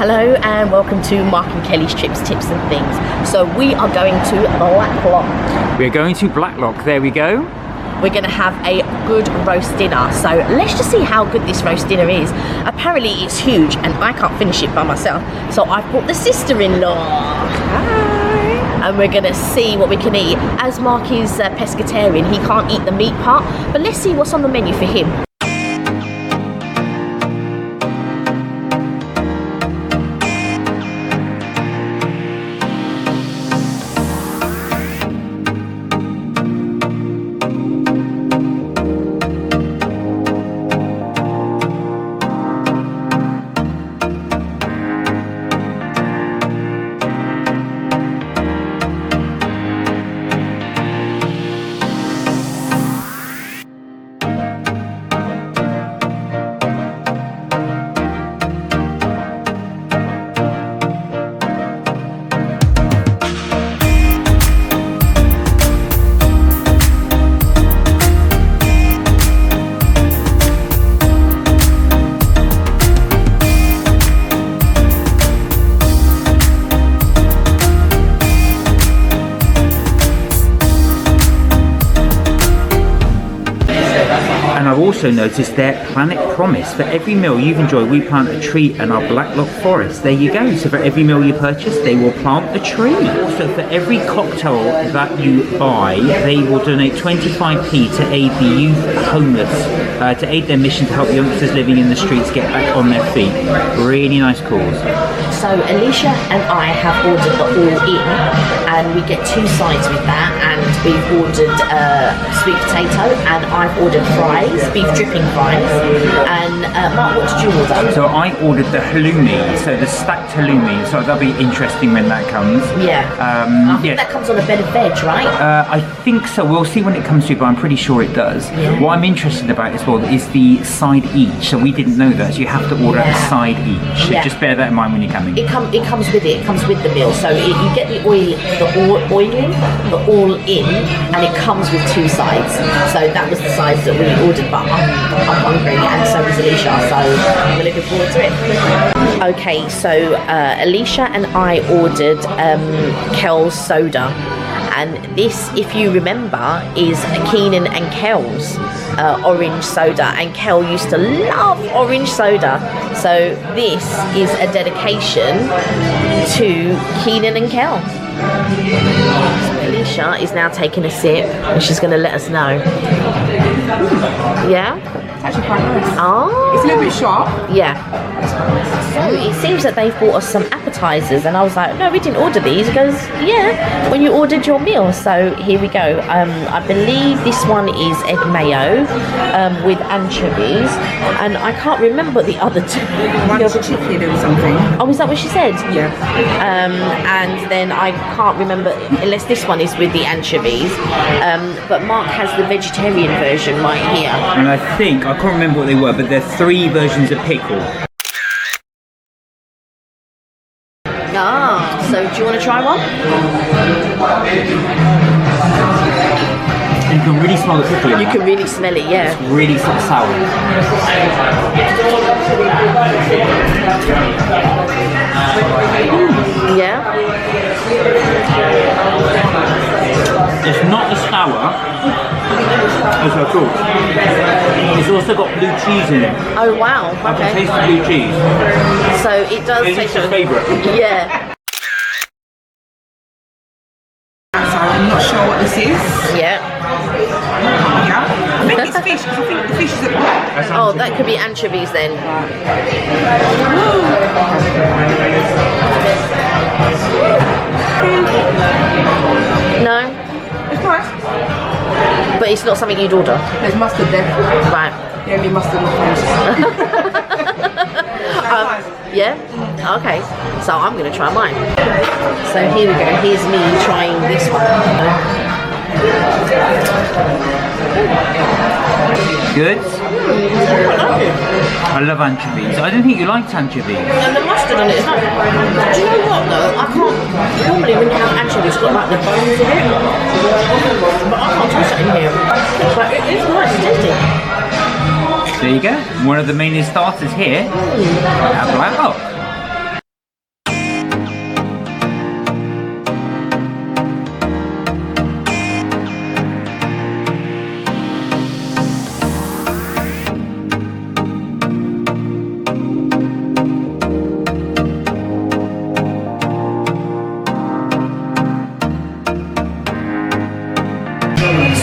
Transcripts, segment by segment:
Hello and welcome to Mark and Kelly's Trips, Tips and Things. So we are going to Blacklock. We're going to Blacklock, there we go. We're going to have a good roast dinner. So let's just see how good this roast dinner is. Apparently it's huge and I can't finish it by myself. So I've brought the sister-in-law. Hi. And we're going to see what we can eat. As Mark is pescatarian, he can't eat the meat part. But let's see what's on the menu for him. And I've also noticed their Planet Promise. For every meal you've enjoyed, we plant a tree in our Blacklock forest. There you go. So for every meal you purchase, they will plant a tree. Also, for every cocktail that you buy, they will donate 25p to aid the youth homeless, to aid their mission to help youngsters living in the streets get back on their feet. Really nice cause. So Alicia and I have ordered the all-in, and we get 2 sides with that. And we've ordered sweet potato, and I've ordered fries, beef dripping fries. And Mark, what did you order? So I ordered the halloumi, so the stacked halloumi. So that'll be interesting when that comes. Yeah. I think that comes on a bed of veg, right? I think so. We'll see when it comes to it, but I'm pretty sure it does. Yeah. What I'm interested about as well is the side each. So we didn't know that. So you have to order a side each. So just bear that in mind when you're coming. It comes with it. It comes with the meal. So you get the all in, and it comes with 2 sides. So that was the sides that we ordered. But I'm hungry, and so is Alicia. So we're looking forward to it. Okay, so Alicia and I ordered Kel's soda. And this, if you remember, is Keenan and Kel's orange soda. And Kel used to love orange soda. So this is a dedication to Keenan and Kel. So Alicia is now taking a sip and she's going to let us know. Yeah? It's actually quite nice. Oh. It's a little bit sharp. Yeah. So it seems that they've bought us some appetizers, and I was like, no, we didn't order these. He goes, yeah, when you ordered your meal. So here we go. I believe this one is egg mayo with anchovies, and I can't remember the other 2. One's chicken or something. Oh, is that what she said? Yeah. And then I can't remember, unless this one is with the anchovies. But Mark has the vegetarian version right here. And I think, I can't remember what they were, but there are 3 versions of pickle. Ah, so do you want to try one? And you can really smell the pickle in You that. can really smell it, yeah. It's really sort of sour. Yeah? It's not as sour as I thought. It's also got blue cheese in it. Oh wow, I can okay. taste the blue cheese. So it does It's taste your favourite. Yeah. So I'm not sure what this is. Yeah. Yeah. I think it's fish, because I think the fish is at black. Oh, that could be anchovies then. No? It's nice. But it's not something you'd order. There's mustard there. Right. The only mustard not Yeah? Okay. So I'm going to try mine. So here we go. Here's me trying this one. Good? I love anchovies. I didn't think you liked anchovies. And the mustard on it is like, do you know what though? I can't, normally when you have anchovies, it's got like the bones in it. But I can't taste it in here. But it is nice, it's tasty. There you go. One of the main starters here at Blacklock.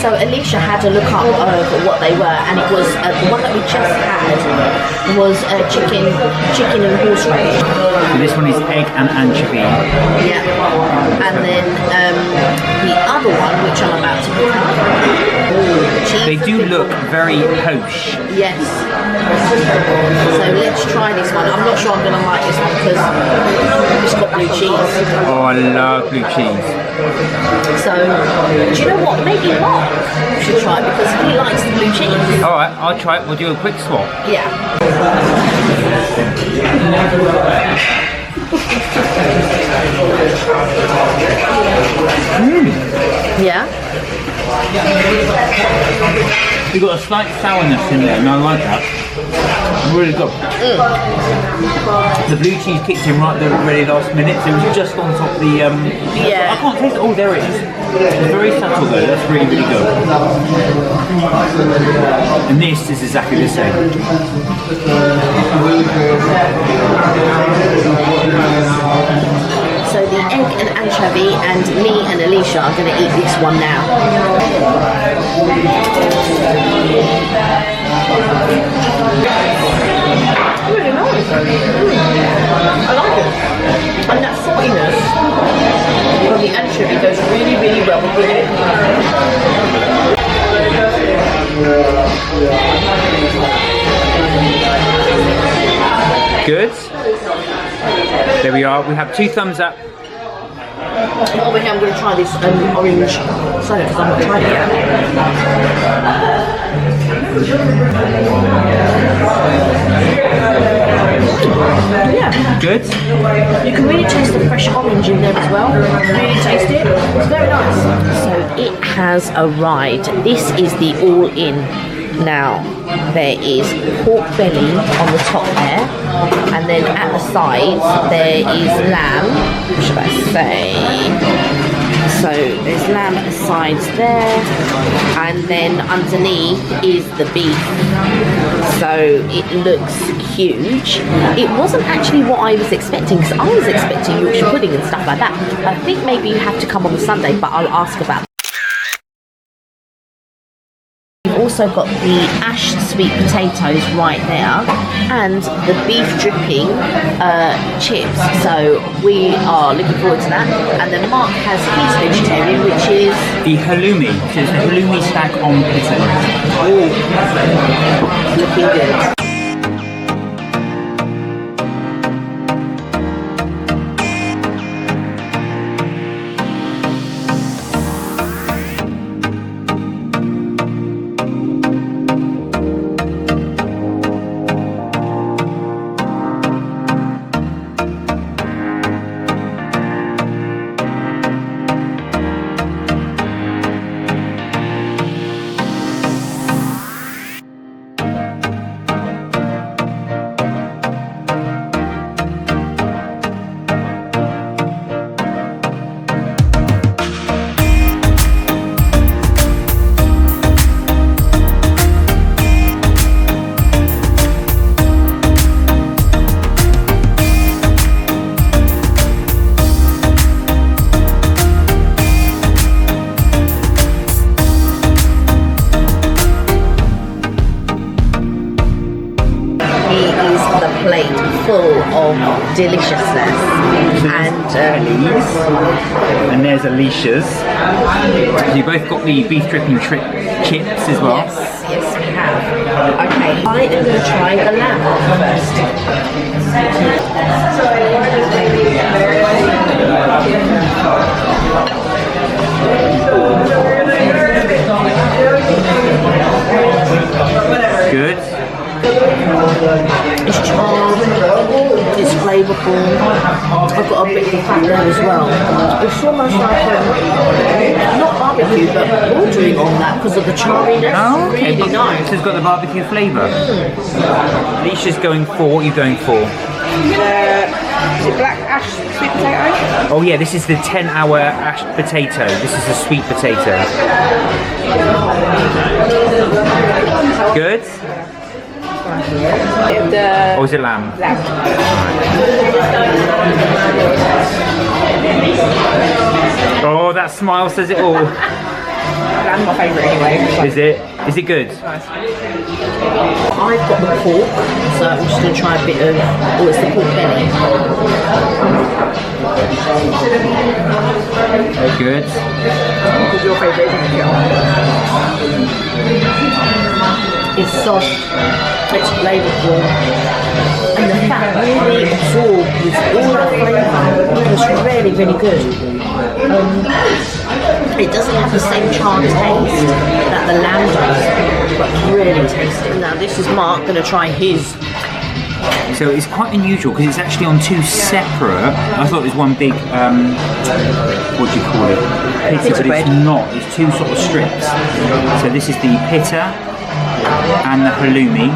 So Alicia had a look up of what they were, and it was the one that we just had was chicken and horseradish. So this one is egg and anchovy. Yeah. And then the other one, which I'm about to pick up, cheese. They do look very posh. Yes. So let's try this one. I'm not sure I'm going to like this one because it's got blue cheese. Oh, I love blue cheese. So, do you know what? Maybe Mark should try it because he likes the blue cheese. Alright, I'll try it. We'll do a quick swap. Yeah. Yeah? You've got a slight sourness in there, and I like that. Really good. The blue cheese kicked in right at the really last minute, so it was just on top of the... Yeah. I can't taste it. Oh, there it is. It's very subtle though, that's really, really good. And this is exactly the same. So the egg and anchovy, and me and Alicia are going to eat this one now. Really nice. I like it. And that saltiness from the anchovy goes really, really well with it. Good. There we are. We have 2 thumbs up. Over here, I'm going to try this orange soda because I've not tried it yet. Yeah. Good. You can really taste the fresh orange in there as well. Really taste it. It's very nice. So it has arrived. This is the all-in. Now, there is pork belly on the top there, and then at the sides there is lamb, what should I say? So there's lamb at the sides there, and then underneath is the beef. So it looks huge. It wasn't actually what I was expecting, because I was expecting Yorkshire pudding and stuff like that. I think maybe you have to come on the Sunday, but I'll ask about that. We've also got the ash sweet potatoes right there, and the beef dripping chips. So we are looking forward to that. And then Mark has his vegetarian, which is the halloumi. So it's the halloumi stack on pizza. looking good. Full of deliciousness, and there's Alicia's. So you both got the beef dripping chips as well. Yes, we have. Okay, I am going to try the lamb first. Good. It's charred, it's flavourful. I've got a bit of fat there as well. It's almost like not barbecue, but bordering on that because of the charriness. Oh, okay. Really nice. So it's got the barbecue flavour. Alicia's going for. What are you going for? Is it black ash sweet potato? Oh yeah, this is the 10-hour ash potato. This is the sweet potato. Good. Or is it lamb? Lamb. Oh, that smile says it all. lamb's my favourite anyway. Is it? Is it good? Nice. I've got the pork, so I'm just going to try a bit of, oh, it's the pork belly. Good. What's your favourite, isn't it? It's soft, it's flavourful, and the fat really absorbed with all that flavour. It's really, really good. It doesn't have the same charred taste that the lamb does, but really tasty. Now this is Mark going to try his. So it's quite unusual because it's actually on two separate. I thought it was one big, what do you call it? Pita, but bread. it's not. It's two sort of strips. So this is the pita and the halloumi.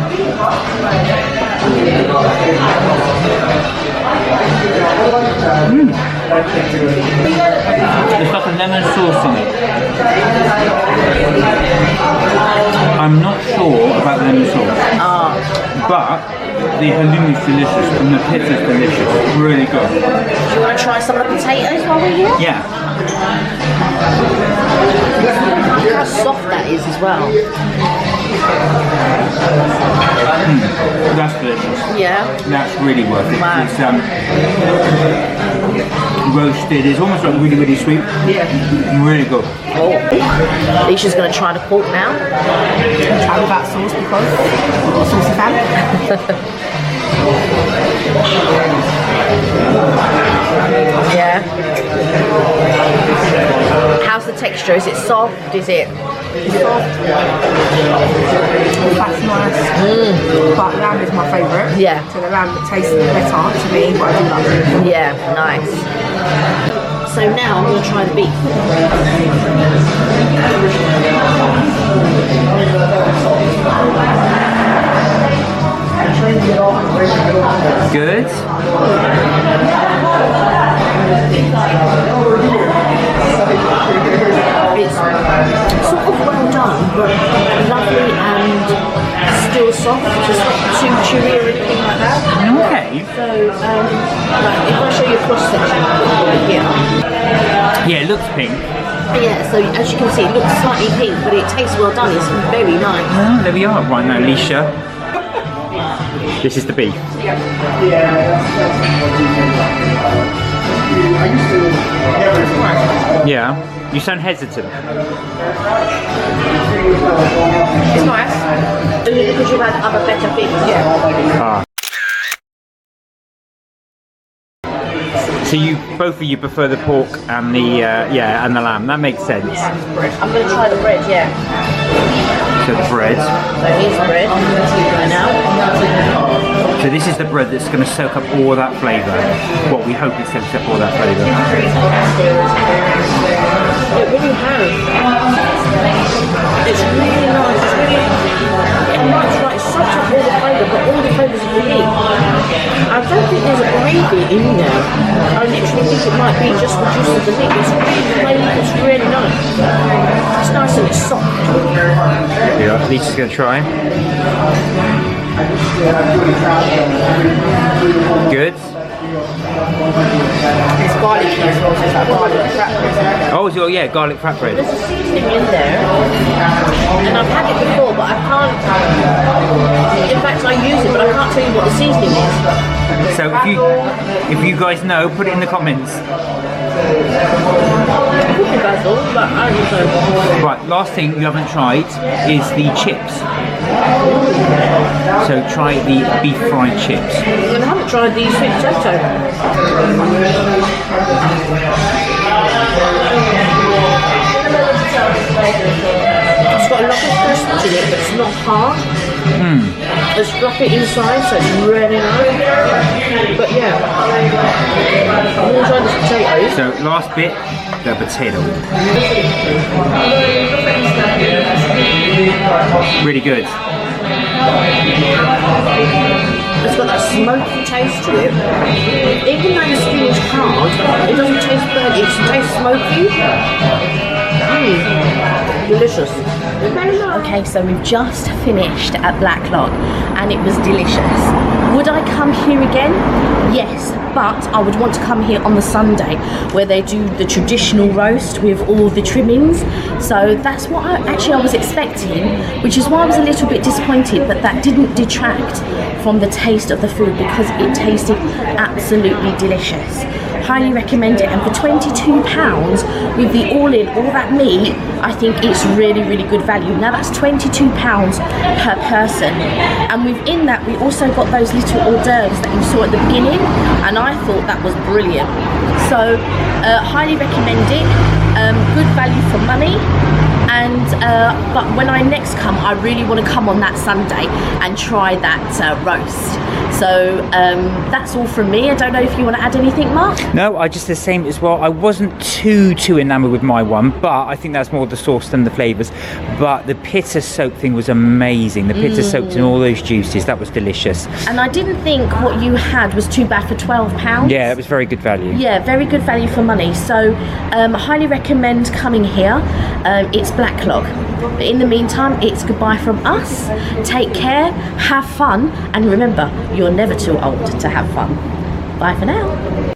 It's like a lemon sauce in it. I'm not sure about the lemon sauce, but the halloumi is delicious and the pita is delicious. Really good. Do you want to try some of the potatoes while we're here? Yeah. Look how soft that is as well. That's delicious. Yeah. That's really worth it. Wow. It's roasted. It's almost like really, really sweet. Yeah. Really good. Oh. Alicia's going to try the pork now. Try without sauce because I'm not a saucy fan. Yeah. How's the texture? Is it soft? Is it? It's soft. That's nice. But lamb is my favourite. Yeah. So the lamb tastes better to me, but I do like it. Yeah, nice. So now I'm going to try the beef. Good. It's sort of well done, but lovely and still soft. It's not too chewy or anything like that. Okay. So, like, if I show you a cross section here. Yeah, it looks pink. Yeah, so as you can see, it looks slightly pink, but it tastes well done. It's very nice. Oh, there we are. Right now, Alicia. This is the beef. Yeah. You sound hesitant. It's nice. Only because you've had other better things. Yeah. So you, both of you, prefer the pork and the and the lamb. That makes sense. I'm going to try the bread, yeah. So the bread. So here's the bread. Right now. So this is the bread that's going to soak up all that flavour. What we hope it soaks up all that flavour. It really has. It's really nice. It's really nice. Like, it soaks up all the flavour, but all the flavours are unique. I don't think there's a gravy in there. I literally think it might be just the juice of the meat. It's really flavoured. It's really nice. It's nice and it's soft. Yeah, Lisa's going to try. Good. It's garlicky as well, so it's like garlic flatbread. Oh, so yeah, garlic flatbread. There's a seasoning in there, and I've had it before, but I can't. In fact, I use it, but I can't tell you what the seasoning is. So if you guys know, put it in the comments. Basil, but I don't know. Right, last thing you haven't tried is the chips. So try the beef fried chips. I haven't tried these sweet potato. It's got a lot of crisp to it, but it's not hard. It's fluffy inside, so it's really nice. But yeah, I'm going to try the potatoes. So last bit, the potato. Really good. It's got that smoky taste to it. Even though the skin is hard, it doesn't taste burnt, it tastes smoky. Delicious. Okay, so we've just finished at Blacklock and it was delicious. Would I come here again? Yes, but I would want to come here on the Sunday where they do the traditional roast with all the trimmings. So that's what I was expecting, which is why I was a little bit disappointed, but that didn't detract from the taste of the food because it tasted absolutely delicious. Highly recommend it, and for £22 with the all-in, all that meat, I think it's really, really good value. Now that's £22 per person, and within that we also got those little hors d'oeuvres that you saw at the beginning, and I thought that was brilliant. So highly recommend it, good value for money. And but when I next come, I really want to come on that Sunday and try that roast. So that's all from me. I don't know if you want to add anything, Mark? No, I just the same as well. I wasn't too enamoured with my one, but I think that's more the sauce than the flavours. But the pita soak thing was amazing. The pita soaked in all those juices. That was delicious. And I didn't think what you had was too bad for £12. Yeah, it was very good value. Yeah, very good value for money. So highly recommend coming here. It's Blacklock. But in the meantime, it's goodbye from us. Take care, have fun, and remember, you're never too old to have fun. Bye for now.